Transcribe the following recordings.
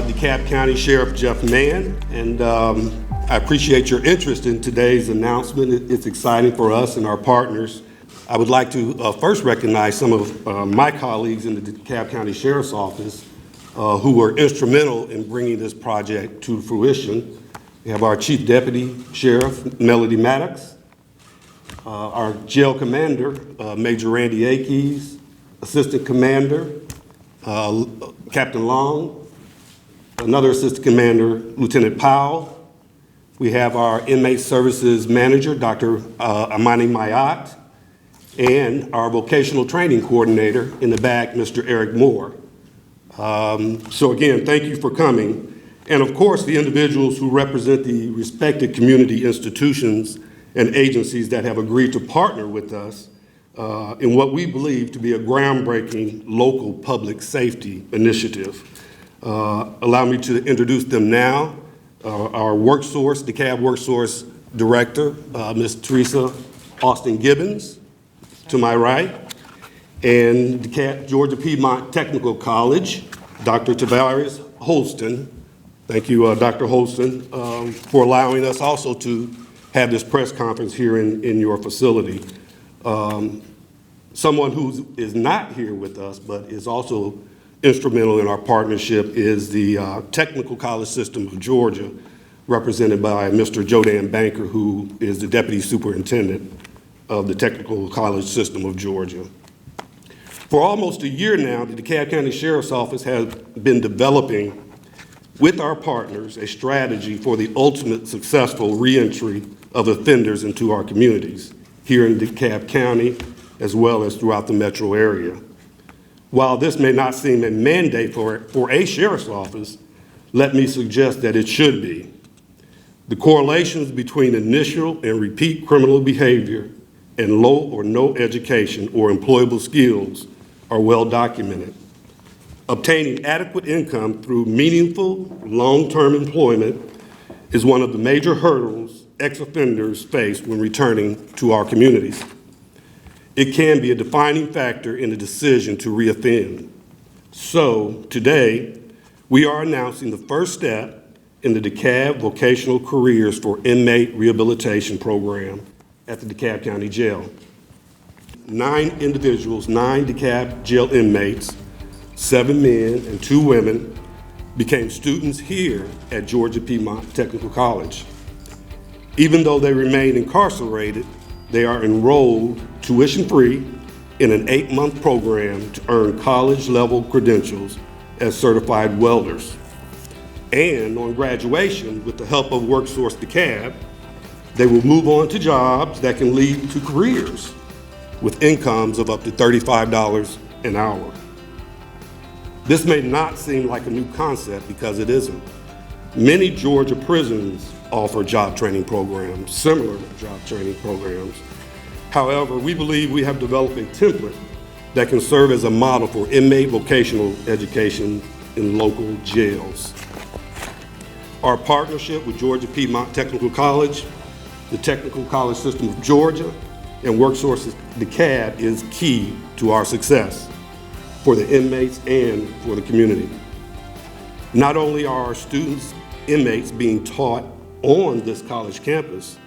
DeKalb County Sheriff Jeff Mann, and I appreciate your interest in today's announcement. It's exciting for us and our partners. I would like to first recognize some of my colleagues in the DeKalb County Sheriff's Office who were instrumental in bringing this project to fruition. We have our Chief Deputy Sheriff, Melody Maddox, our Jail Commander, Major Randy Akes, Assistant Commander, Captain Long, another Assistant Commander, Lieutenant Powell. We have our Inmate Services Manager, Dr. Amani Mayat, and our Vocational Training Coordinator in the back, Mr. Eric Moore. So again, thank you for coming. And of course, the individuals who represent the respected community institutions and agencies that have agreed to partner with us in what we believe to be a groundbreaking local public safety initiative. Allow me to introduce them now. Our WorkSource, DeKalb WorkSource Director, Ms. Theresa Gibbons-Austin, to my right, and DeKalb Georgia Piedmont Technical College, Dr. Tavarez Holston. Thank you, Dr. Holston, for allowing us also to have this press conference here in your facility. Someone who is not here with us, but is also instrumental in our partnership, is the Technical College System of Georgia, represented by Mr. Jodan Banker, who is the Deputy Superintendent of the Technical College System of Georgia. For almost a year now, the DeKalb County Sheriff's Office has been developing with our partners a strategy for the ultimate successful reentry of offenders into our communities here in DeKalb County, as well as throughout the metro area. While this may not seem a mandate for a sheriff's office, let me suggest that it should be. The correlations between initial and repeat criminal behavior and low or no education or employable skills are well documented. Obtaining adequate income through meaningful long-term employment is one of the major hurdles ex-offenders face when returning to our communities. It can be a defining factor in the decision to reoffend. So today, we are announcing the first step in the DeKalb Vocational Careers for Inmate Rehabilitation Program at the DeKalb County Jail. 9 individuals, 9 DeKalb jail inmates, 7 men and 2 women, became students here at Georgia Piedmont Technical College. Even though they remain incarcerated, they are enrolled tuition-free in an 8-month program to earn college-level credentials as certified welders. And on graduation, with the help of WorkSource DeKalb, they will move on to jobs that can lead to careers with incomes of up to $35 an hour. This may not seem like a new concept because it isn't. Many Georgia prisons offer job training programs, similar job training programs. However, we believe we have developed a template that can serve as a model for inmate vocational education in local jails. Our partnership with Georgia Piedmont Technical College, the Technical College System of Georgia, and WorkSource DeKalb is key to our success for the inmates and for the community. Not only are our students, inmates, being taught on this college campus,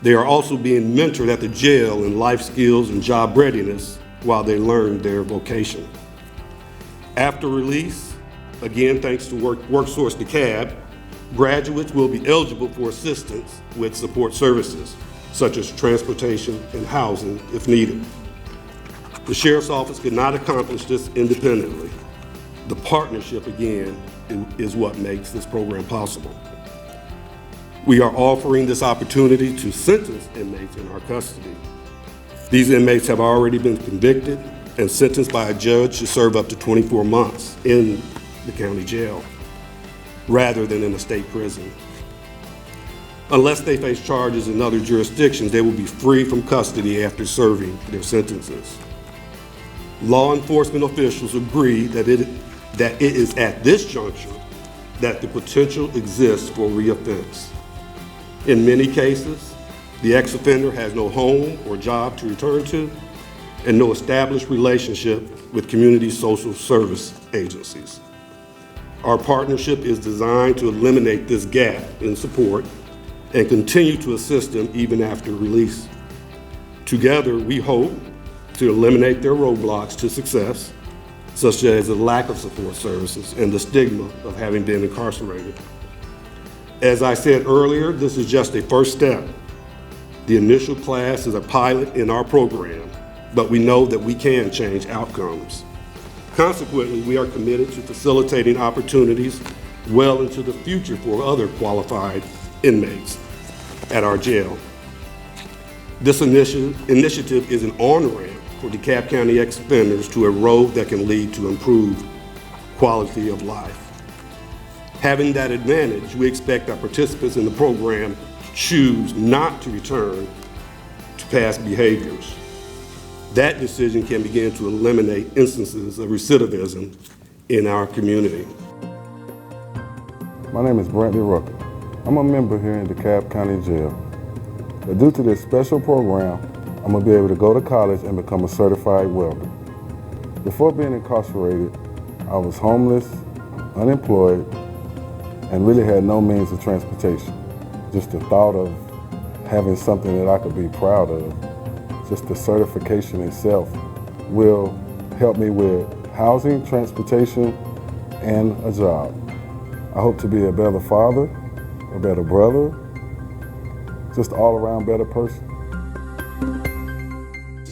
they are also being mentored at the jail in life skills and job readiness while they learn their vocation. After release, again thanks to WorkSource DeKalb, graduates will be eligible for assistance with support services, such as transportation and housing if needed. The Sheriff's Office could not accomplish this independently. The partnership, again, is what makes this program possible. We are offering this opportunity to sentenced inmates in our custody. These inmates have already been convicted and sentenced by a judge to serve up to 24 months in the county jail, rather than in a state prison. Unless they face charges in other jurisdictions, they will be free from custody after serving their sentences. Law enforcement officials agree that it is at this juncture that the potential exists for reoffense. In many cases, the ex-offender has no home or job to return to and no established relationship with community social service agencies. Our partnership is designed to eliminate this gap in support and continue to assist them even after release. Together, we hope to eliminate their roadblocks to success, such as the lack of support services and the stigma of having been incarcerated. As I said earlier, this is just a first step. The initial class is a pilot in our program, but we know that we can change outcomes. Consequently, we are committed to facilitating opportunities well into the future for other qualified inmates at our jail. This initiative is an on-ramp for DeKalb County ex-offenders to a road that can lead to improved quality of life. Having that advantage, we expect our participants in the program to choose not to return to past behaviors. That decision can begin to eliminate instances of recidivism in our community. My name is BRANTLEY RUCKER. I'm a member here in DeKalb County Jail. But due to this special program, I'm going to be able to go to college and become a certified welder. Before being incarcerated, I was homeless, unemployed, and really had no means of transportation. Just the thought of having something that I could be proud of, just the certification itself, will help me with housing, transportation, and a job. I hope to be a better father, a better brother, just all-around better person.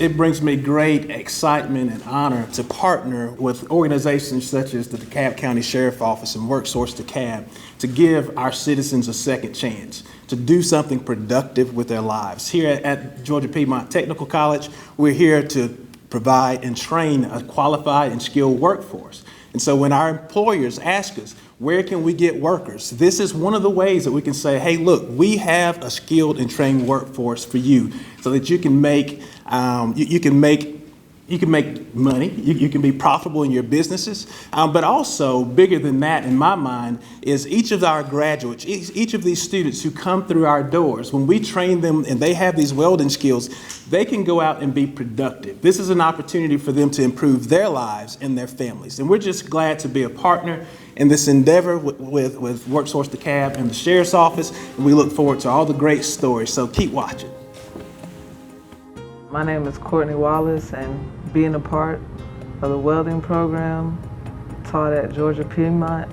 It brings me great excitement and honor to partner with organizations such as the DeKalb County Sheriff Office and WorkSource DeKalb to give our citizens a second chance to do something productive with their lives. Here at Georgia Piedmont Technical College, we're here to provide and train a qualified and skilled workforce. And so when our employers ask us, where can we get workers? This is one of the ways that we can say, hey, look, we have a skilled and trained workforce for you so that you can make you can make money, you can be profitable in your businesses, but also bigger than that in my mind is each of our graduates, each of these students who come through our doors, when we train them and they have these welding skills, they can go out and be productive. This is an opportunity for them to improve their lives and their families. And we're just glad to be a partner in this endeavor with WorkSource DeKalb and the Sheriff's Office, and we look forward to all the great stories, so keep watching. My name is KORTNEY Wallace, and being a part of the welding program taught at Georgia Piedmont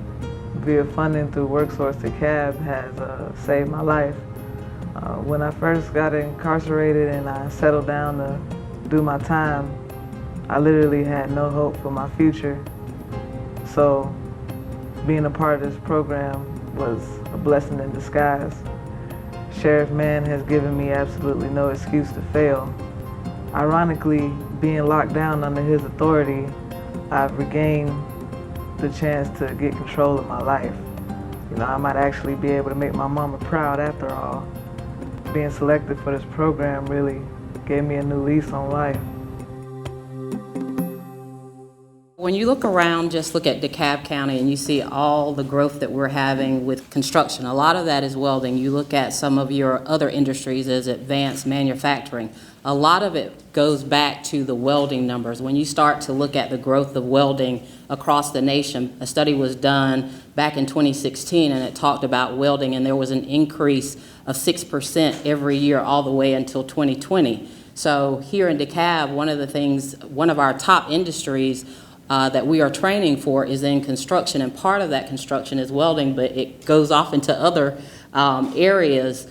via funding through WorkSource DeKalb has saved my life. When I first got incarcerated and I settled down to do my time, I literally had no hope for my future. So being a part of this program was a blessing in disguise. Sheriff Mann has given me absolutely no excuse to fail. Ironically, being locked down under his authority, I've regained the chance to get control of my life. You know, I might actually be able to make my mama proud after all. Being selected for this program really gave me a new lease on life. When you look around, just look at DeKalb County and you see all the growth that we're having with construction. A lot of that is welding. You look at some of your other industries as advanced manufacturing. A lot of it goes back to the welding numbers. When you start to look at the growth of welding across the nation, a study was done back in 2016 and it talked about welding, and there was an increase of 6% every year all the way until 2020. So here in DeKalb, one of our top industries that we are training for is in construction, and part of that construction is welding, but it goes off into other areas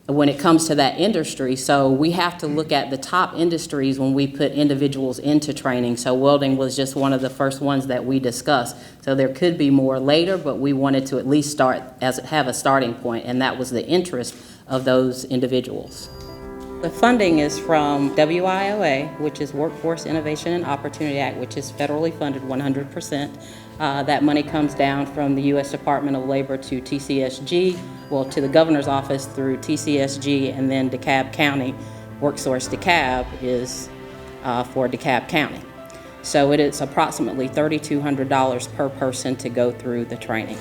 when it comes to that industry. So we have to look at the top industries when we put individuals into training. So welding was just one of the first ones that we discussed. So there could be more later, but we wanted to at least have a starting point, and that was the interest of those individuals. The funding is from WIOA, which is Workforce Innovation and Opportunity Act, which is federally funded 100%. That money comes down from the U.S. Department of Labor to TCSG, well, to the governor's office through TCSG, and then DeKalb County. WorkSource DeKalb is for DeKalb County. So it is approximately $3,200 per person to go through the training.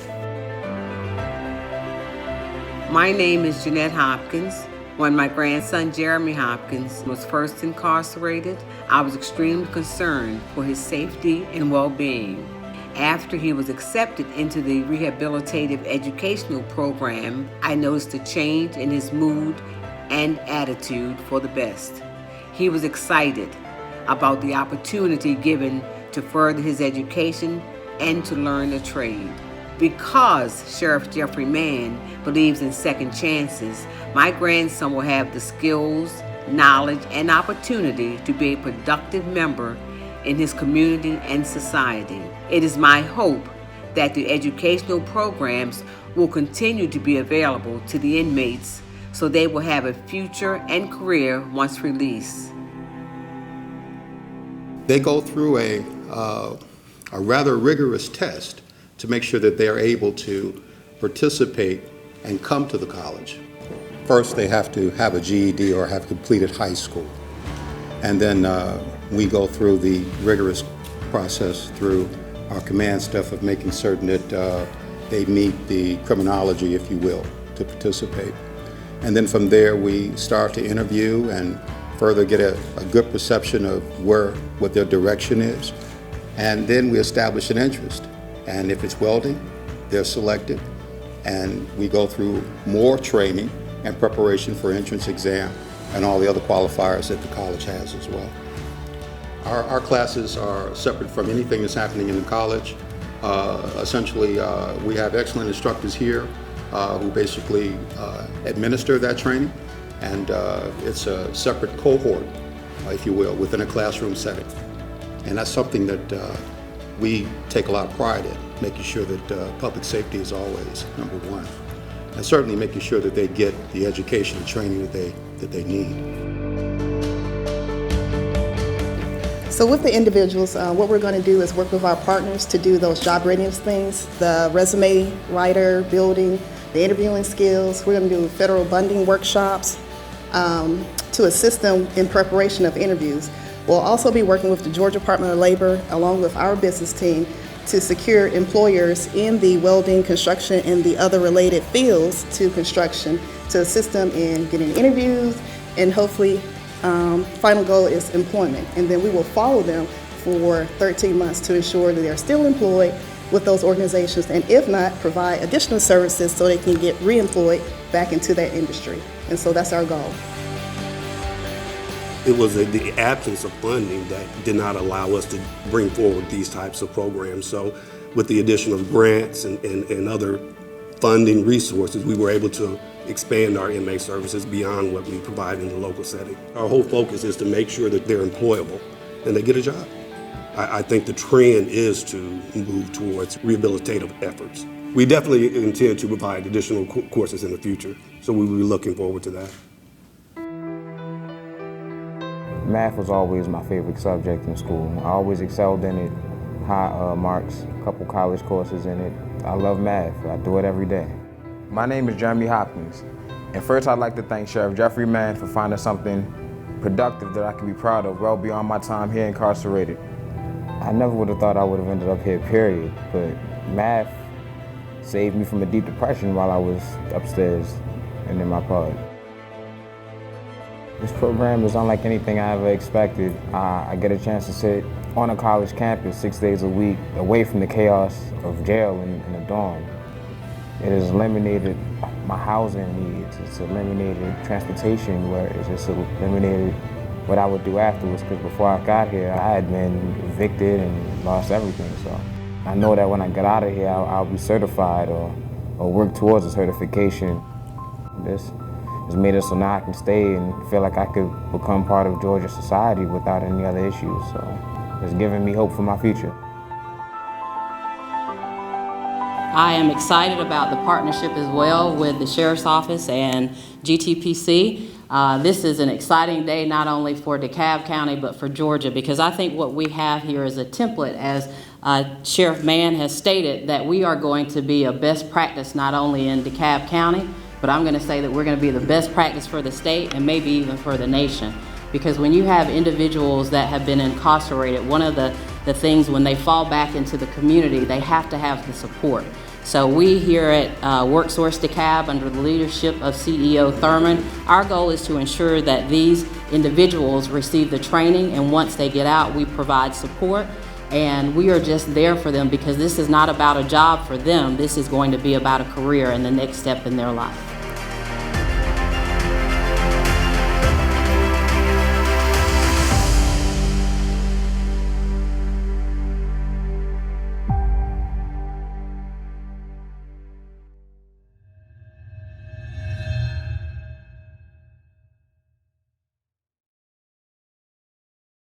My name is Jeanette Hopkins. When my grandson, Jeremy Hopkins, was first incarcerated, I was extremely concerned for his safety and well-being. After he was accepted into the rehabilitative educational program, I noticed a change in his mood and attitude for the best. He was excited about the opportunity given to further his education and to learn a trade. Because Sheriff Jeffrey Mann believes in second chances, my grandson will have the skills, knowledge, and opportunity to be a productive member in his community and society. It is my hope that the educational programs will continue to be available to the inmates so they will have a future and career once released. They go through a rather rigorous test to make sure that they are able to participate and come to the college. First, they have to have a GED or have completed high school. And then we go through the rigorous process through our command staff of making certain that they meet the criminology, if you will, to participate. And then from there, we start to interview and further get a good perception of what their direction is. And then we establish an interest. And if it's welding, they're selected. And we go through more training and preparation for entrance exam and all the other qualifiers that the college has as well. Our classes are separate from anything that's happening in the college. Essentially, we have excellent instructors here who basically administer that training, and it's a separate cohort, if you will, within a classroom setting. And that's something that we take a lot of pride in, making sure that public safety is always number one, and certainly making sure that they get the education and training that they need. So with the individuals, what we're going to do is work with our partners to do those job readiness things, the resume writer, building, the interviewing skills. We're going to do federal funding workshops to assist them in preparation of interviews. We'll also be working with the Georgia Department of Labor along with our business team to secure employers in the welding, construction, and the other related fields to construction to assist them in getting interviews, and hopefully final goal is employment. And then we will follow them for 13 months to ensure that they're still employed with those organizations, and if not, provide additional services so they can get reemployed back into that industry. And so that's our goal. It was the absence of funding that did not allow us to bring forward these types of programs. So with the addition of grants and other funding resources, we were able to expand our inmate services beyond what we provide in the local setting. Our whole focus is to make sure that they're employable and they get a job. I think the trend is to move towards rehabilitative efforts. We definitely intend to provide additional courses in the future, so we will be looking forward to that. Math was always my favorite subject in school. I always excelled in it, high marks, a couple college courses in it. I love math. I do it every day. My name is Jeremy Hopkins, and first I'd like to thank Sheriff Jeffrey Mann for finding something productive that I can be proud of well beyond my time here incarcerated. I never would have thought I would have ended up here, period, but math saved me from a deep depression while I was upstairs and in my pod. This program is unlike anything I ever expected. I get a chance to sit on a college campus 6 days a week, away from the chaos of jail and the dorm. It has eliminated my housing needs. It's eliminated transportation worries. It's eliminated what I would do afterwards, because before I got here, I had been evicted and lost everything. So I know that when I get out of here, I'll be certified or work towards a certification. This has made it so now I can stay and feel like I could become part of Georgia society without any other issues. So it's giving me hope for my future. I am excited about the partnership as well with the Sheriff's Office and GTPC. This is an exciting day not only for DeKalb County but for Georgia, because I think what we have here is a template, as Sheriff Mann has stated, that we are going to be a best practice not only in DeKalb County, but I'm going to say that we're going to be the best practice for the state and maybe even for the nation. Because when you have individuals that have been incarcerated, one of the things when they fall back into the community, they have to have the support. So we here at WorkSource DeKalb, under the leadership of CEO Thurman, our goal is to ensure that these individuals receive the training, and once they get out, we provide support. And we are just there for them because this is not about a job for them. This is going to be about a career and the next step in their life.